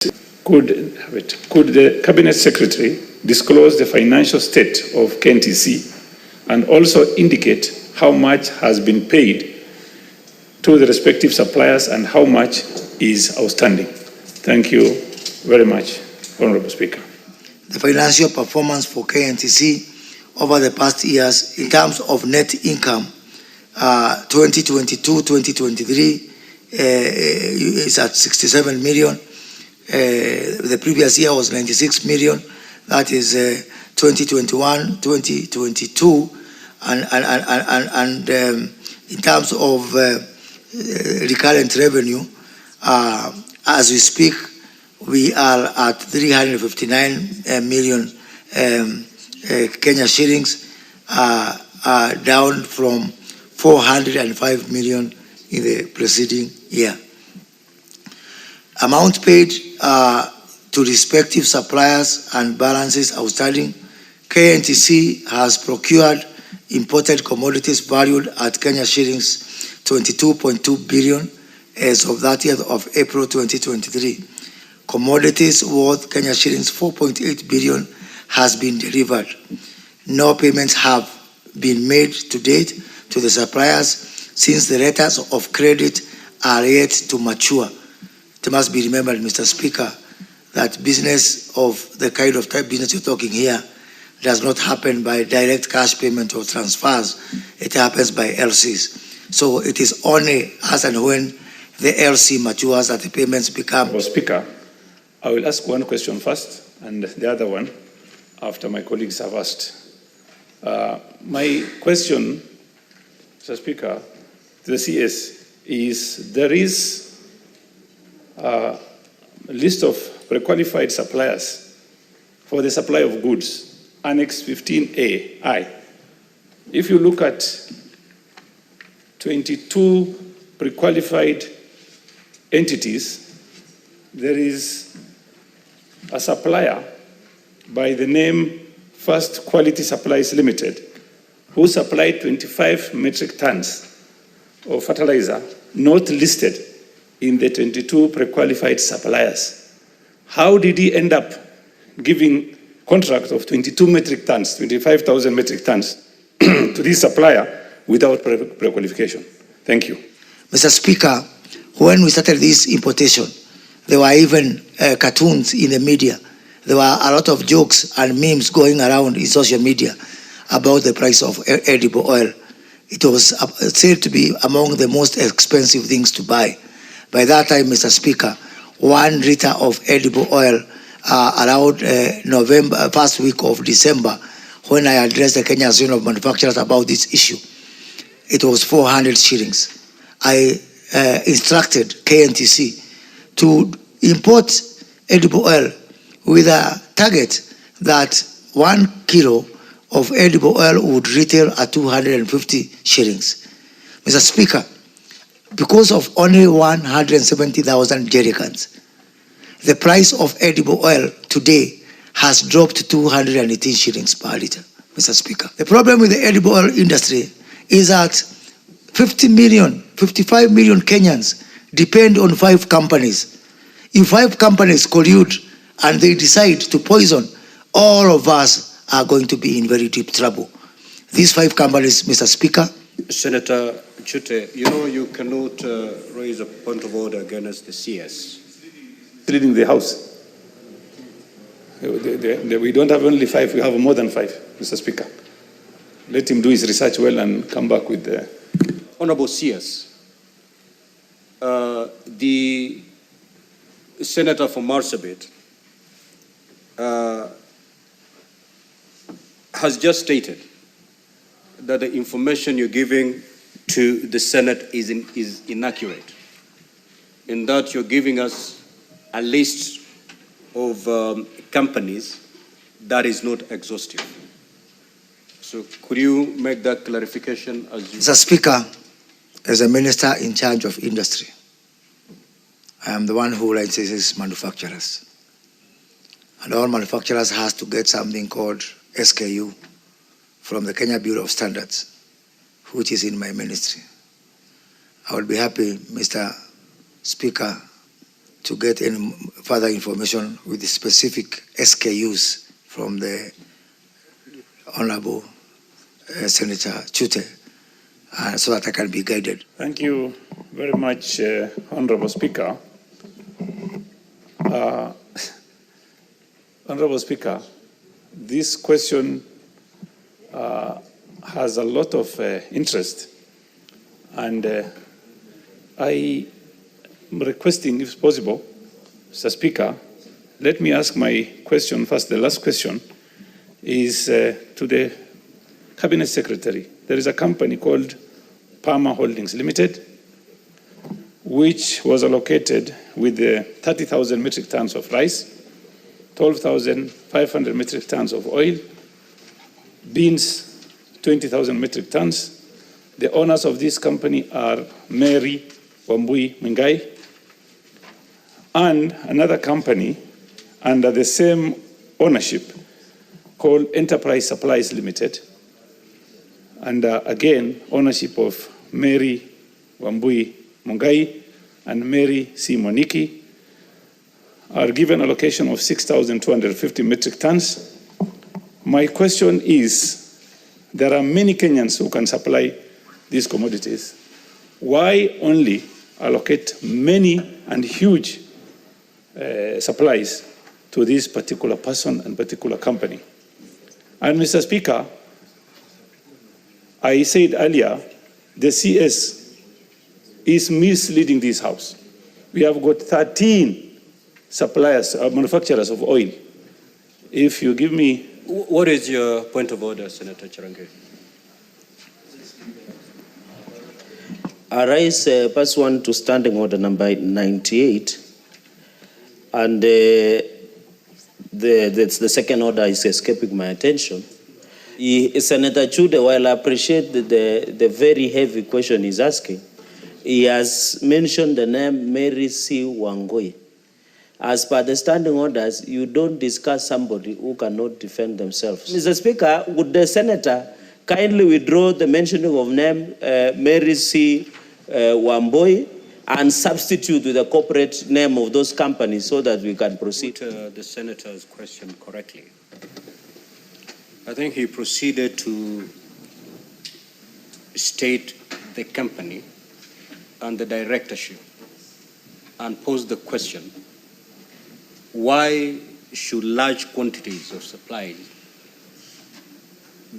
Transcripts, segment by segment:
Could the Cabinet Secretary disclose the financial state of KNTC and also indicate how much has been paid to the respective suppliers and how much is outstanding? Thank you very much, Honorable Speaker. The financial performance for KNTC over the past years in terms of net income, 2022-2023 is at 67 million. The previous year was 96 million. That is 2021-2022, and in terms of recurrent revenue, as we speak, we are at 359 million Kenya shillings, down from 405 million in the preceding year. Amount paid to respective suppliers and balances outstanding. KNTC has procured imported commodities valued at Kenya shillings 22.2 billion as of 30th of April 2023. Commodities worth Kenya shillings 4.8 billion has been delivered. No payments have been made to date to the suppliers since the letters of credit are yet to mature. It must be remembered, Mr. Speaker, that business of the kind of type business you're talking here does not happen by direct cash payment or transfers. It happens by LCs. So it is only as and when the LC matures that the payments become. Mr. Speaker, I will ask one question first and the other one after my colleagues have asked. My question, Mr. Speaker, to the CS is there is a list of pre-qualified suppliers for the supply of goods, Annex 15A. If you look at 22 pre-qualified entities, there is a supplier by the name First Quality Supplies Limited, who supplied 25 metric tons of fertilizer not listed in the 22 pre-qualified suppliers. How did he end up giving contract of 22 metric tons, 25,000 metric tons to this supplier without pre-qualification? Thank you. Mr. Speaker, when we started this importation, there were even cartoons in the media. There were a lot of jokes and memes going around in social media about the price of edible oil. It was said to be among the most expensive things to buy. By that time, Mr. Speaker, 1 liter of edible oil around November, first week of December, when I addressed the Kenya Association of Manufacturers about this issue, it was 400 shillings. I instructed KNTC to import edible oil with a target that 1 kilo of edible oil would retail at 250 shillings. Mr. Speaker, because of only 170,000 jerrycans, the price of edible oil today has dropped to 218 shillings per liter, Mr. Speaker. The problem with the edible oil industry is that 55 million Kenyans depend on 5 companies. If 5 companies collude and they decide to poison, all of us are going to be in very deep trouble. These 5 companies, Mr. Speaker. Senator Chute, you know you cannot raise a point of order against the CS. Leading the House. We don't have only 5, we have more than 5, Mr. Speaker. Let him do his research well and come back with the... Honorable CS, the Senator from Marsabit has just stated that the information you're giving to the Senate is inaccurate, in that you're giving us a list of companies that is not exhaustive. So could you make that clarification? Mr. Speaker, as a minister in charge of industry, I am the one who licenses manufacturers. And all manufacturers has to get something called SKU from the Kenya Bureau of Standards, which is in my ministry. I would be happy, Mr. Speaker, to get any further information with the specific SKUs from the Honorable Senator Chute, so that I can be guided. Thank you very much, Honorable Speaker. Honorable Speaker, this question has a lot of interest, and I am requesting, if possible, Mr. Speaker, let me ask my question first. The last question is to the Cabinet Secretary. There is a company called Palmer Holdings Limited, which was allocated with 30,000 metric tons of rice, 12,500 metric tons of oil, beans, 20,000 metric tons. The owners of this company are Mary Wambui Mingai, and another company under the same ownership called Enterprise Supplies Limited, and again, ownership of Mary Wambui Mungai and Mary C. Moniki, are given allocation of 6,250 metric tons. My question is, there are many Kenyans who can supply these commodities. Why only allocate many and huge supplies to this particular person and particular company? And Mr. Speaker, I said earlier, the CS is misleading this House. We have got 13 suppliers, manufacturers of oil. If you give me... What is your point of order, Senator Chirange? I raise pursuant to Standing Order number 98, and the second order is escaping my attention. Senator Chute, while I appreciate the very heavy question he's asking, he has mentioned the name Mary C. Wangui. As per the standing orders, you don't discuss somebody who cannot defend themselves. Mr. Speaker, would the Senator kindly withdraw the mentioning of name Mary C. Wambui and substitute with the corporate name of those companies so that we can proceed? The Senator's question correctly. I think he proceeded to state the company and the directorship and pose the question, why should large quantities of supplies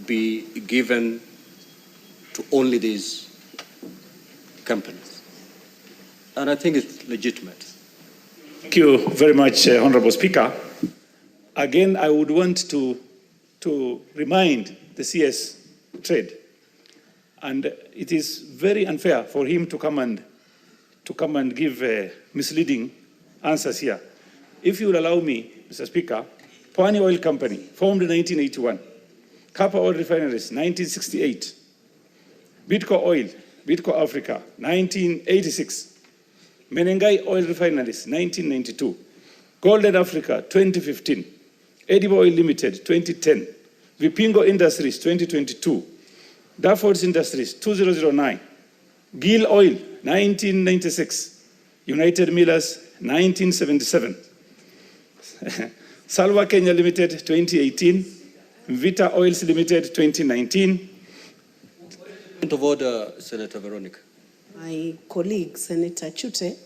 be given to only these companies? And I think it's legitimate. Thank you very much, Honorable Speaker. Again, I would want to remind the CS Trade, and it is very unfair for him to come and give misleading answers here. If you will allow me, Mr. Speaker, Pwani Oil Company, formed in 1981, Kappa Oil Refineries, 1968, Bidco Oil, Bidco Africa, 1986, Menengai Oil Refineries, 1992, Golden Africa, 2015, Edible Oil Limited, 2010, Vipingo Industries, 2022, Daffords Industries, 2009, Gill Oil, 1996, United Millers, 1977, Salwa Kenya Limited, 2018, Vita Oils Limited, 2019. Point of order, Senator Veronica. My colleague, Senator Chute,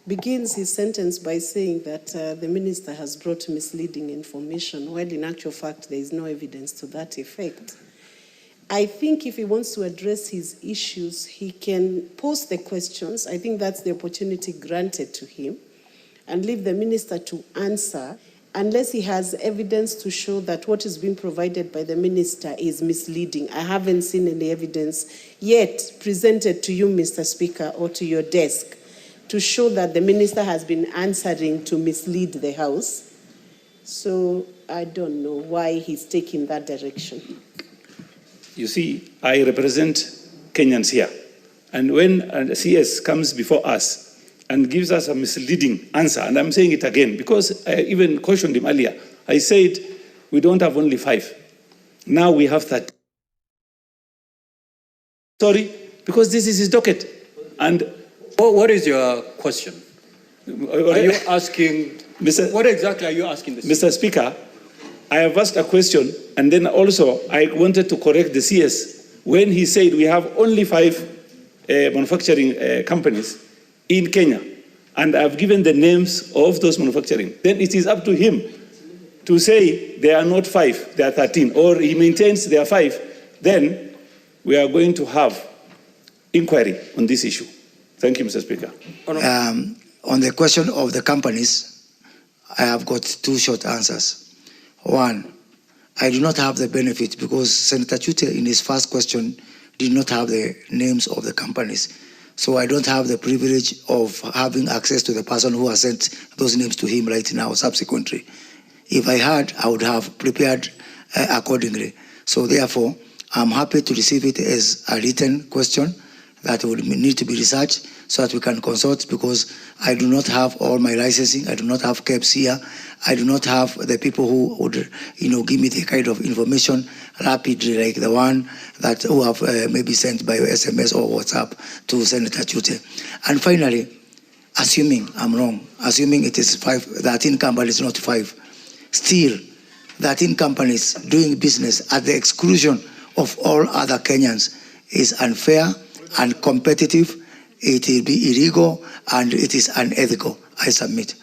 begins his sentence by saying that the minister has brought misleading information, while in actual fact there is no evidence to that effect. I think if he wants to address his issues, he can pose the questions. I think that's the opportunity granted to him, and leave the minister to answer, unless he has evidence to show that what is being provided by the minister is misleading. I haven't seen any evidence yet presented to you, Mr. Speaker, or to your desk, to show that the minister has been answering to mislead the House. So I don't know why he's taking that direction. You see, I represent Kenyans here. And when a CS comes before us and gives us a misleading answer, and I'm saying it again, because I even cautioned him earlier. I said, we don't have only 5. Now we have 30. Sorry, because this is his docket. And what is your question? Are you asking, Mr. what exactly are you asking the Mr. Speaker, I have asked a question, and then also I wanted to correct the CS when he said we have only 5 manufacturing companies in Kenya, and I've given the names of those manufacturing. Then it is up to him to say they are not 5, they are 13, or he maintains they are 5. Then we are going to have inquiry on this issue. Thank you, Mr. Speaker. On the question of the companies, I have got 2 short answers. One, I do not have the benefit because Senator Chute in his first question did not have the names of the companies. So I don't have the privilege of having access to the person who has sent those names to him right now subsequently. If I had, I would have prepared accordingly. So therefore, I'm happy to receive it as a written question that would need to be researched so that we can consult, because I do not have all my licensing, I do not have KEBS here, I do not have the people who would give me the kind of information rapidly like the one that who have maybe sent by SMS or WhatsApp to Senator Chute. And finally, assuming I'm wrong, assuming it is 13 companies, not 5, still 13 companies doing business at the exclusion of all other Kenyans is unfair and competitive, it will be illegal, and it is unethical. I submit.